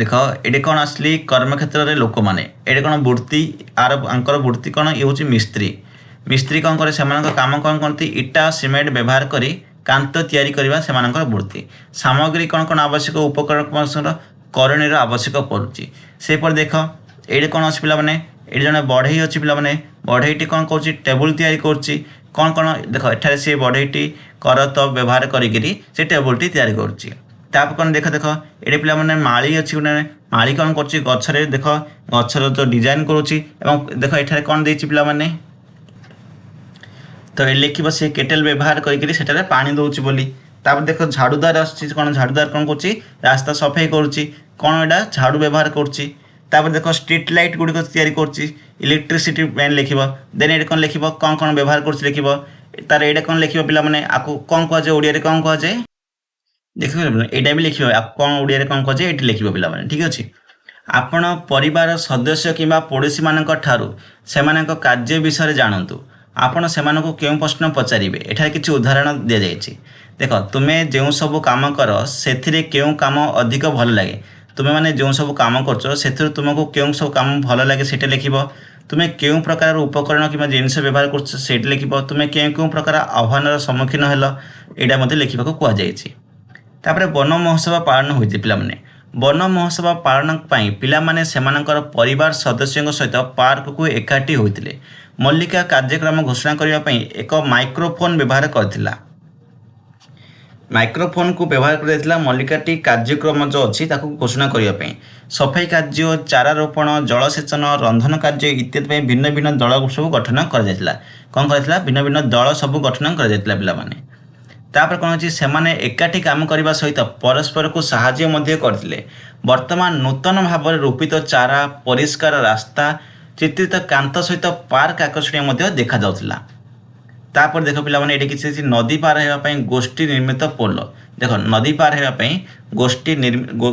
Speaker 1: ଦେଖ, ଏଠି କ'ଣ ଆସିଲି? କର୍ମକ୍ଷେତ୍ରରେ ଲୋକମାନେ, ଏଠି କ'ଣ ବୃତ୍ତି? ଆଙ୍କର ବୃତ୍ତି କ'ଣ? ଇଏ ହେଉଛି ମିସ୍ତ୍ରୀ। ମିସ୍ତ୍ରୀ କ'ଣ କରେ? ସେମାନଙ୍କ କାମ କ'ଣ କରନ୍ତି? ଇଟା ସିମେଣ୍ଟ ବ୍ୟବହାର କରି କାନ୍ଥ ତିଆରି କରିବା ସେମାନଙ୍କର ବୃତ୍ତି। ସାମଗ୍ରୀ କ'ଣ କ'ଣ ଆବଶ୍ୟକ? ଉପକରଣ କରଣୀର ଆବଶ୍ୟକ ପଡ଼ୁଛି। ସେହିପରି ଦେଖ, ଏଇଠି କ'ଣ ଅଛି ପିଲାମାନେ? ଏଠି ଜଣେ ବଢ଼େଇ ଅଛି ପିଲାମାନେ। ବଢ଼େଇଟି କ'ଣ କରୁଛି? ଟେବୁଲ୍ ତିଆରି କରୁଛି। କ'ଣ ଦେଖ, ଏଠାରେ ସେ ବଢ଼େଇଟି କରତ ବ୍ୟବହାର କରିକିରି ସେ ଟେବୁଲ୍ଟି ତିଆରି କରୁଛି। ତାପରେ କ'ଣ ଦେଖ, ଏଠି ପିଲାମାନେ ମାଳି ଅଛି। ଗୋଟେ ମାଳି କ'ଣ କରୁଛି? ଗଛରେ ଦେଖ, ଗଛର ଯେଉଁ ଡିଜାଇନ୍ କରୁଛି ଏବଂ ଦେଖ ଏଠାରେ କ'ଣ ଦେଇଛି ପିଲାମାନେ? ତ ଏଠି ଲେଖିବ ସେ କେଟେଲ୍ ବ୍ୟବହାର କରିକିରି ସେଠାରେ ପାଣି ଦେଉଛି ବୋଲି। ତାପରେ ଦେଖ, ଝାଡ଼ୁଦାର ଆସୁଛି। କ'ଣ ଝାଡ଼ୁଦାର କ'ଣ କରୁଛି? ରାସ୍ତା ସଫେଇ କରୁଛି। କ'ଣ ଏଇଟା? ଝାଡ଼ୁ ବ୍ୟବହାର କରୁଛି। ତାପରେ ଦେଖ, ଷ୍ଟ୍ରିଟ୍ ଲାଇଟ୍ ଗୁଡ଼ିକ ତିଆରି କରୁଛି। ଇଲେକ୍ଟ୍ରିସିଟି ମ୍ୟାନ୍ ଲେଖିବ। ଦେନ୍ ଏଠି କ'ଣ ଲେଖିବ? କ'ଣ କ'ଣ ବ୍ୟବହାର କରୁଛି ଲେଖିବ। ତାର ଏଇଟା କ'ଣ ଲେଖିବ ପିଲାମାନେ? ଆକୁ କ'ଣ କୁହାଯାଏ? ଓଡ଼ିଆରେ କ'ଣ କୁହାଯାଏ? ଦେଖିବ, ଏଇଟା ବି ଲେଖିବ। ଆକୁ କ'ଣ ଓଡ଼ିଆରେ କ'ଣ କୁହାଯାଏ? ଏଇଠି ଲେଖିବ ପିଲାମାନେ। ଠିକ୍ ଅଛି। ଆପଣ ପରିବାର ସଦସ୍ୟ କିମ୍ବା ପଡ଼ୋଶୀମାନଙ୍କ ଠାରୁ ସେମାନଙ୍କ କାର୍ଯ୍ୟ ବିଷୟରେ ଜାଣନ୍ତୁ। ଆପଣ ସେମାନଙ୍କୁ କେଉଁ ପ୍ରଶ୍ନ ପଚାରିବେ? ଏଠାରେ କିଛି ଉଦାହରଣ ଦିଆଯାଇଛି। ଦେଖ, ତୁମେ ଯେଉଁ ସବୁ କାମ କର ସେଥିରେ କେଉଁ କାମ ଅଧିକ ଭଲ ଲାଗେ? ତୁମେମାନେ ଯେଉଁ ସବୁ କାମ କରୁଛ ସେଥିରୁ ତୁମକୁ କେଉଁ ସବୁ କାମ ଭଲ ଲାଗେ ସେଇଟା ଲେଖିବ। ତୁମେ କେଉଁ ପ୍ରକାରର ଉପକରଣ କିମ୍ବା ଜିନିଷ ବ୍ୟବହାର କରୁଛ ସେଇଠି ଲେଖିବ। ତୁମେ କେଉଁ କେଉଁ ପ୍ରକାର ଆହ୍ୱାନର ସମ୍ମୁଖୀନ ହେଲ ଏଇଟା ମଧ୍ୟ ଲେଖିବାକୁ କୁହାଯାଇଛି। ତାପରେ ବନ ମହୋତ୍ସବ ପାଳନ ହୋଇଛି ପିଲାମାନେ। ବନ ମହୋତ୍ସବ ପାଳନ ପାଇଁ ପିଲାମାନେ ସେମାନଙ୍କର ପରିବାର ସଦସ୍ୟଙ୍କ ସହିତ ପାର୍କକୁ ଏକାଠି ହୋଇଥିଲେ। ମଲ୍ଲିକା କାର୍ଯ୍ୟକ୍ରମ ଘୋଷଣା କରିବା ପାଇଁ ଏକ ମାଇକ୍ରୋଫୋନ୍ ବ୍ୟବହାର କରିଥିଲା। ମାଇକ୍ରୋଫୋନ୍କୁ ବ୍ୟବହାର କରାଯାଇଥିଲା ମଲ୍ଲିକାଟି କାର୍ଯ୍ୟକ୍ରମ ଯେଉଁ ଅଛି ତାକୁ ଘୋଷଣା କରିବା ପାଇଁ। ସଫେଇ କାର୍ଯ୍ୟ, ଚାରା ରୋପଣ, ଜଳସେଚନ, ରନ୍ଧନ କାର୍ଯ୍ୟ ଇତ୍ୟାଦି ପାଇଁ ଭିନ୍ନ ଭିନ୍ନ ଦଳ ସବୁ ଗଠନ କରାଯାଇଥିଲା। କ'ଣ କରାଯାଇଥିଲା? ଭିନ୍ନ ଭିନ୍ନ ଦଳ ସବୁ ଗଠନ କରାଯାଇଥିଲା ପିଲାମାନେ। ତାପରେ କ'ଣ ହେଉଛି? ସେମାନେ ଏକାଠି କାମ କରିବା ସହିତ ପରସ୍ପରକୁ ସାହାଯ୍ୟ ମଧ୍ୟ କରିଥିଲେ। ବର୍ତ୍ତମାନ ନୂତନ ଭାବରେ ରୋପିତ ଚାରା, ପରିଷ୍କାର ରାସ୍ତା, ଚିତ୍ରିତ କାନ୍ଥ ସହିତ ପାର୍କ ଆକର୍ଷଣୀୟ ମଧ୍ୟ ଦେଖାଯାଉଥିଲା। ତାପରେ ଦେଖ ପିଲାମାନେ, ଏଠି କିଛି ନଦୀ ପାର ହେବା ପାଇଁ ଗୋଷ୍ଠୀ ନିର୍ମିତ ପୋଲ। ଦେଖ, ନଦୀ ପାର ହେବା ପାଇଁ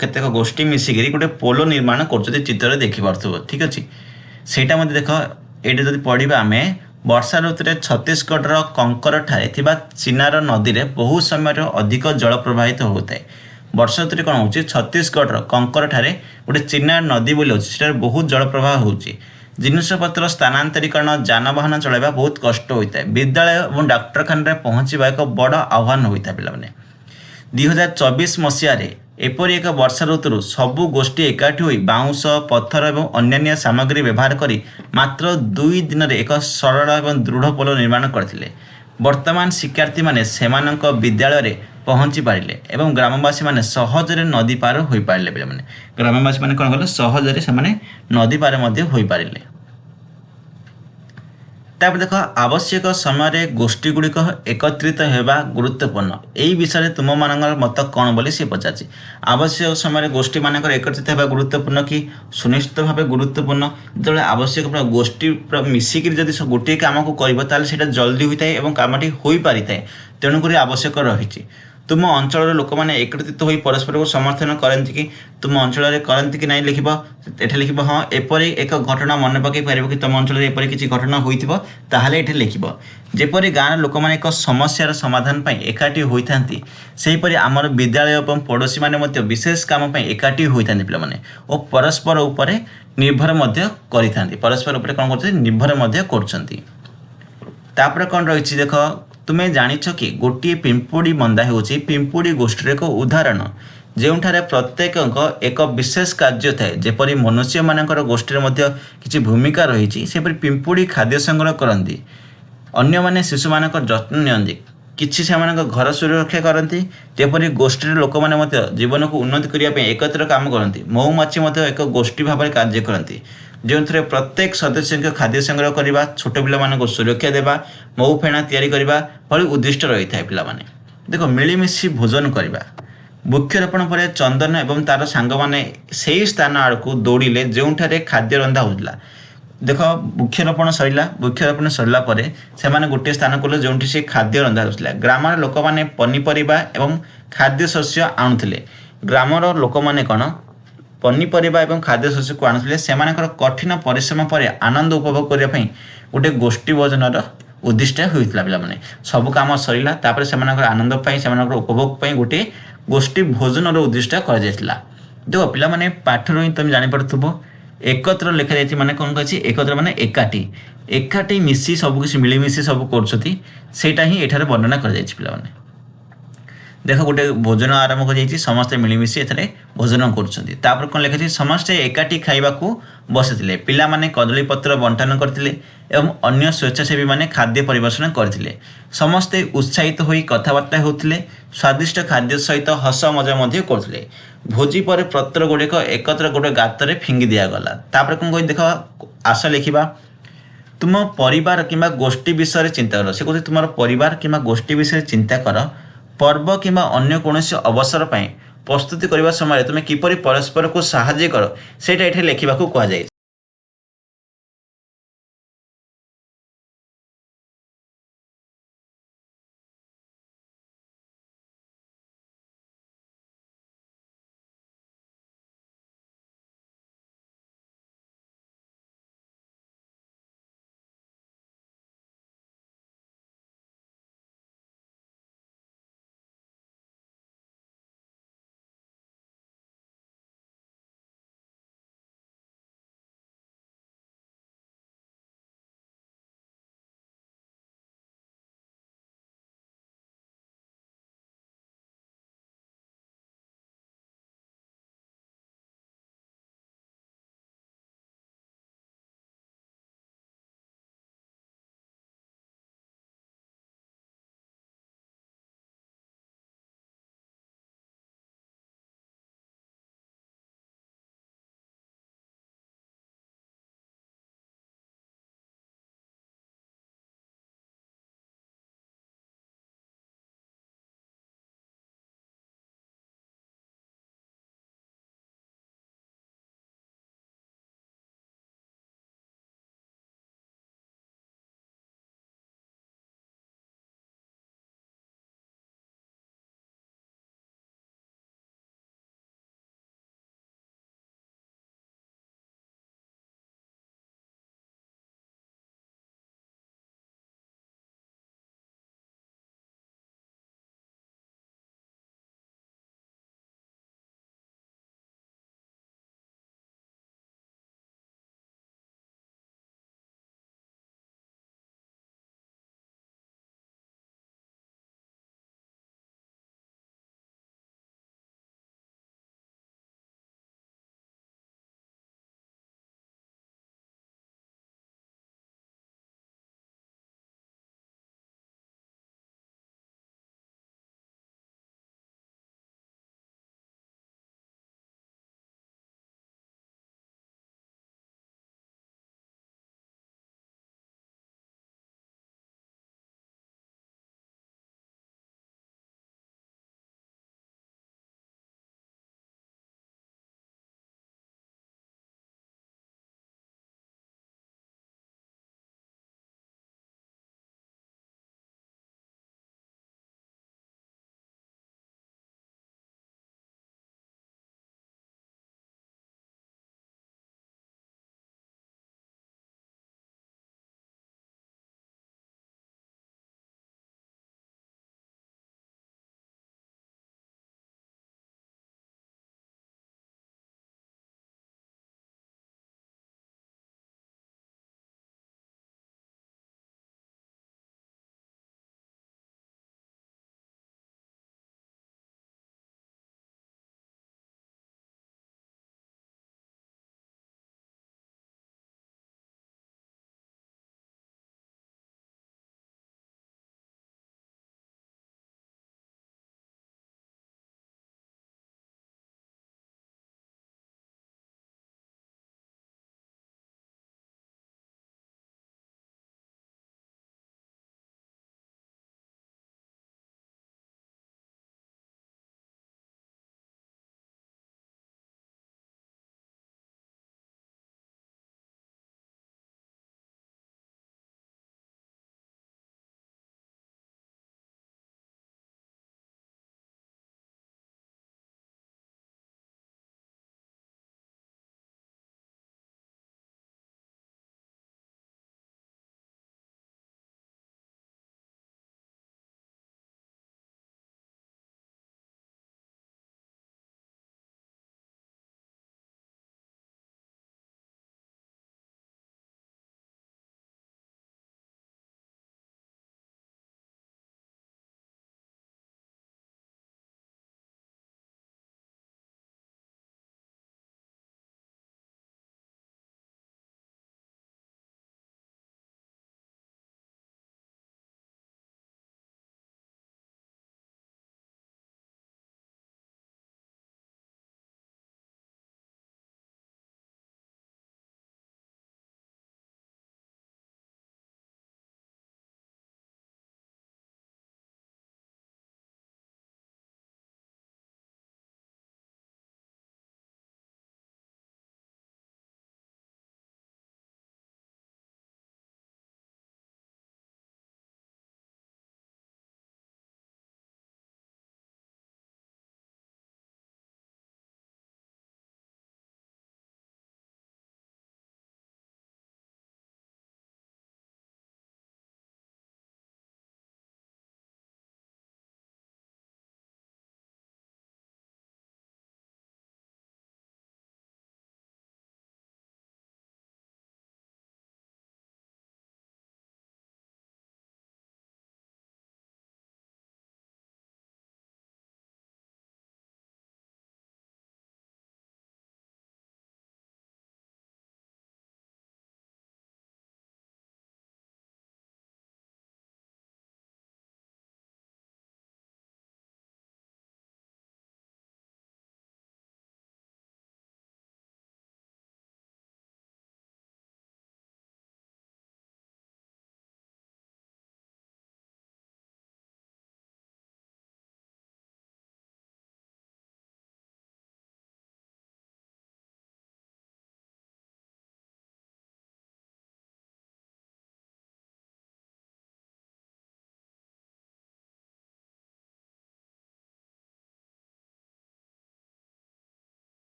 Speaker 1: କେତେକ ଗୋଷ୍ଠୀ ମିଶିକିରି ଗୋଟେ ପୋଲ ନିର୍ମାଣ କରୁଛନ୍ତି। ଚିତ୍ରରେ ଦେଖିପାରୁଥିବ। ଠିକ୍ ଅଛି। ସେଇଟା ମଧ୍ୟ ଦେଖ, ଏଇଠି ଯଦି ପଢ଼ିବା ଆମେ, ବର୍ଷା ଋତୁରେ ଛତିଶଗଡ଼ର କଙ୍କରଠାରେ ଥିବା ଚିନାର ନଦୀରେ ବହୁ ସମୟରେ ଅଧିକ ଜଳ ପ୍ରବାହିତ ହେଉଥାଏ। ବର୍ଷା ଋତୁରେ କ'ଣ ହେଉଛି ଛତିଶଗଡ଼ର କଙ୍କରଠାରେ ଗୋଟେ ଚିନାର ନଦୀ ବୋଲି ଅଛି, ସେଠାରେ ବହୁତ ଜଳପ୍ରବାହ ହେଉଛି। ଜିନିଷପତ୍ର ସ୍ଥାନାନ୍ତରୀକରଣ ଯାନବାହନ ଚଳାଇବା ବହୁତ କଷ୍ଟ ହୋଇଥାଏ। ବିଦ୍ୟାଳୟ ଏବଂ ଡାକ୍ତରଖାନାରେ ପହଞ୍ଚିବା ଏକ ବଡ଼ ଆହ୍ୱାନ ହୋଇଥାଏ ପିଲାମାନେ। 2024 ମସିହାରେ ଏପରି ଏକ ବର୍ଷା ଋତୁରୁ ସବୁ ଗୋଷ୍ଠୀ ଏକାଠି ହୋଇ ବାଉଁଶ, ପଥର ଏବଂ ଅନ୍ୟାନ୍ୟ ସାମଗ୍ରୀ ବ୍ୟବହାର କରି ମାତ୍ର 2 ଦିନରେ ଏକ ସରଳ ଏବଂ ଦୃଢ଼ ପୋଲ ନିର୍ମାଣ କରିଥିଲେ। ବର୍ତ୍ତମାନ ଶିକ୍ଷାର୍ଥୀମାନେ ସେମାନଙ୍କ ବିଦ୍ୟାଳୟରେ ପହଞ୍ଚି ପାରିଲେ ଏବଂ ଗ୍ରାମବାସୀମାନେ ସହଜରେ ନଦୀ ପାର ହୋଇପାରିଲେ। ପିଲାମାନେ ଗ୍ରାମବାସୀମାନେ କ'ଣ କଲେ, ସହଜରେ ସେମାନେ ନଦୀ ପାର ମଧ୍ୟ ହୋଇପାରିଲେ। ତାପରେ ଦେଖ, ଆବଶ୍ୟକ ସମୟରେ ଗୋଷ୍ଠୀଗୁଡ଼ିକ ଏକତ୍ରିତ ହେବା ଗୁରୁତ୍ୱପୂର୍ଣ୍ଣ। ଏହି ବିଷୟରେ ତୁମମାନଙ୍କର ମତ କ'ଣ ବୋଲି ସେ ପଚାରିଛି। ଆବଶ୍ୟକ ସମୟରେ ଗୋଷ୍ଠୀମାନଙ୍କର ଏକତ୍ରିତ ହେବା ଗୁରୁତ୍ୱପୂର୍ଣ୍ଣ କି ସୁନିଶ୍ଚିତ ଭାବେ ଗୁରୁତ୍ୱପୂର୍ଣ୍ଣ। ଯେତେବେଳେ ଆବଶ୍ୟକ ଗୋଷ୍ଠୀ ମିଶିକିରି ଯଦି ଗୋଟିଏ କାମକୁ କରିବ ତାହେଲେ ସେଇଟା ଜଲ୍ଦି ହୋଇଥାଏ ଏବଂ କାମଟି ହୋଇପାରିଥାଏ। ତେଣୁକରି ଆବଶ୍ୟକ ରହିଛି। ତୁମ ଅଞ୍ଚଳର ଲୋକମାନେ ଏକତ୍ରିତ ହୋଇ ପରସ୍ପରକୁ ସମର୍ଥନ କରନ୍ତି କି? ତୁମ ଅଞ୍ଚଳରେ କରନ୍ତି କି ନାହିଁ ଲେଖିବ। ଏଠି ଲେଖିବ ହଁ ଏପରି ଏକ ଘଟଣା ମନେ ପକାଇ ପାରିବ କି ତୁମ ଅଞ୍ଚଳରେ ଏପରି କିଛି ଘଟଣା ହୋଇଥିବ, ତାହେଲେ ଏଠି ଲେଖିବ। ଯେପରି ଗାଁର ଲୋକମାନେ ଏକ ସମସ୍ୟାର ସମାଧାନ ପାଇଁ ଏକାଠି ହୋଇଥାନ୍ତି, ସେହିପରି ଆମର ବିଦ୍ୟାଳୟ ଏବଂ ପଡ଼ୋଶୀମାନେ ମଧ୍ୟ ବିଶେଷ କାମ ପାଇଁ ଏକାଠି ହୋଇଥାନ୍ତି ପିଲାମାନେ, ଓ ପରସ୍ପର ଉପରେ ନିର୍ଭର ମଧ୍ୟ କରିଥାନ୍ତି। ପରସ୍ପର ଉପରେ କ'ଣ କରୁଛନ୍ତି, ନିର୍ଭର ମଧ୍ୟ କରୁଛନ୍ତି। ତାପରେ କ'ଣ ରହିଛି ଦେଖ, ତୁମେ ଜାଣିଛ କି ଗୋଟିଏ ପିମ୍ପୁଡ଼ି ବନ୍ଧା ହେଉଛି ପିମ୍ପୁଡ଼ି ଗୋଷ୍ଠୀର ଏକ ଉଦାହରଣ, ଯେଉଁଠାରେ ପ୍ରତ୍ୟେକଙ୍କ ଏକ ବିଶେଷ କାର୍ଯ୍ୟ ଥାଏ। ଯେପରି ମନୁଷ୍ୟମାନଙ୍କର ଗୋଷ୍ଠୀରେ ମଧ୍ୟ କିଛି ଭୂମିକା ରହିଛି, ସେପରି ପିମ୍ପୁଡ଼ି ଖାଦ୍ୟ ସଂଗ୍ରହ କରନ୍ତି, ଅନ୍ୟମାନେ ଶିଶୁମାନଙ୍କର ଯତ୍ନ ନିଅନ୍ତି, କିଛି ସେମାନଙ୍କ ଘର ସୁରକ୍ଷା କରନ୍ତି। ଯେପରି ଗୋଷ୍ଠୀର ଲୋକମାନେ ମଧ୍ୟ ଜୀବନକୁ ଉନ୍ନତି କରିବା ପାଇଁ ଏକତ୍ର କାମ କରନ୍ତି। ମହୁମାଛି ମଧ୍ୟ ଏକ ଗୋଷ୍ଠୀ ଭାବରେ କାର୍ଯ୍ୟ କରନ୍ତି, ଯେଉଁଥିରେ ପ୍ରତ୍ୟେକ ସଦସ୍ୟଙ୍କ ଖାଦ୍ୟ ସଂଗ୍ରହ କରିବା, ଛୋଟ ପିଲାମାନଙ୍କୁ ସୁରକ୍ଷା ଦେବା, ମହୁ ଫେଣା ତିଆରି କରିବା ଭଳି ଉଦ୍ଦିଷ୍ଟ ରହିଥାଏ। ପିଲାମାନେ ଦେଖ, ମିଳିମିଶି ଭୋଜନ କରିବା। ବୃକ୍ଷରୋପଣ ପରେ ଚନ୍ଦନ ଏବଂ ତାର ସାଙ୍ଗମାନେ ସେହି ସ୍ଥାନ ଆଡ଼କୁ ଦୌଡ଼ିଲେ ଯେଉଁଠାରେ ଖାଦ୍ୟ ରନ୍ଧା ହେଉଥିଲା। ଦେଖ, ବୃକ୍ଷରୋପଣ ସରିଲା ପରେ ସେମାନେ ଗୋଟିଏ ସ୍ଥାନକୁ ଗଲେ ଯେଉଁଠି ସେ ଖାଦ୍ୟ ରନ୍ଧା ହେଉଥିଲା। ଗ୍ରାମର ଲୋକମାନେ ପନିପରିବା ଏବଂ ଖାଦ୍ୟଶସ୍ୟ ଆଣୁଥିଲେ। ଗ୍ରାମର ଲୋକମାନେ କ'ଣ ପନିପରିବା ଏବଂ ଖାଦ୍ୟଶସ୍ୟକୁ ଆଣୁଥିଲେ। ସେମାନଙ୍କର କଠିନ ପରିଶ୍ରମ ପରେ ଆନନ୍ଦ ଉପଭୋଗ କରିବା ପାଇଁ ଗୋଟିଏ ଗୋଷ୍ଠୀ ଭୋଜନର ଉଦ୍ଦିଷ୍ଟ ହୋଇଥିଲା। ପିଲାମାନେ ସବୁ କାମ ସରିଲା, ତାପରେ ସେମାନଙ୍କର ଆନନ୍ଦ ପାଇଁ, ସେମାନଙ୍କର ଉପଭୋଗ ପାଇଁ ଗୋଟିଏ ଗୋଷ୍ଠୀ ଭୋଜନର ଉଦ୍ଦିଷ୍ଟ କରାଯାଇଥିଲା। ଦେଖ ପିଲାମାନେ, ପାଠରୁ ହିଁ ତୁମେ ଜାଣିପାରୁଥିବ एकत्र लिखा जाए माने कौन कहछि एकत्र माने एकाठी एकाठी मिसी सब किसी मिलीमिशी सब करछथि सेटा ही एठारे वर्णना कर जायछि पिला माने देख गोटे भोजन आरंभ कर जायछि समस्त मिलीमिशी एथरे भोजन करछथि तापर कोन लिखा समस्त एकाठी खाइबा को बसिथिले पिला माने कदली पत्र बंटन करथिले एवं अन्य स्वेच्छासेवी माने खाद्य परिवेषण करथिले समस्ते उत्साहित होई कथाबार्ता होथिले स्वादिष्ट खाद्य सहित हस मजा मध्य करथिले भोजी पर पत्र गुड़िक एकत्र गोटे गाତରେ फिंगी दिया गला तापर कौन कह देख आशा लिखा तुम परिवार किंबा गोष्ठी विषय चिंता कर से कहते तुम परिवार किंबा गोष्ठी विषय चिंता कर पर्व किंबा अन्य कौनसी अवसर पर प्रस्तुति करने समय तुम्हें किपरि परस्पर को साहाय्य कर सेटा एठी लिखा कहुए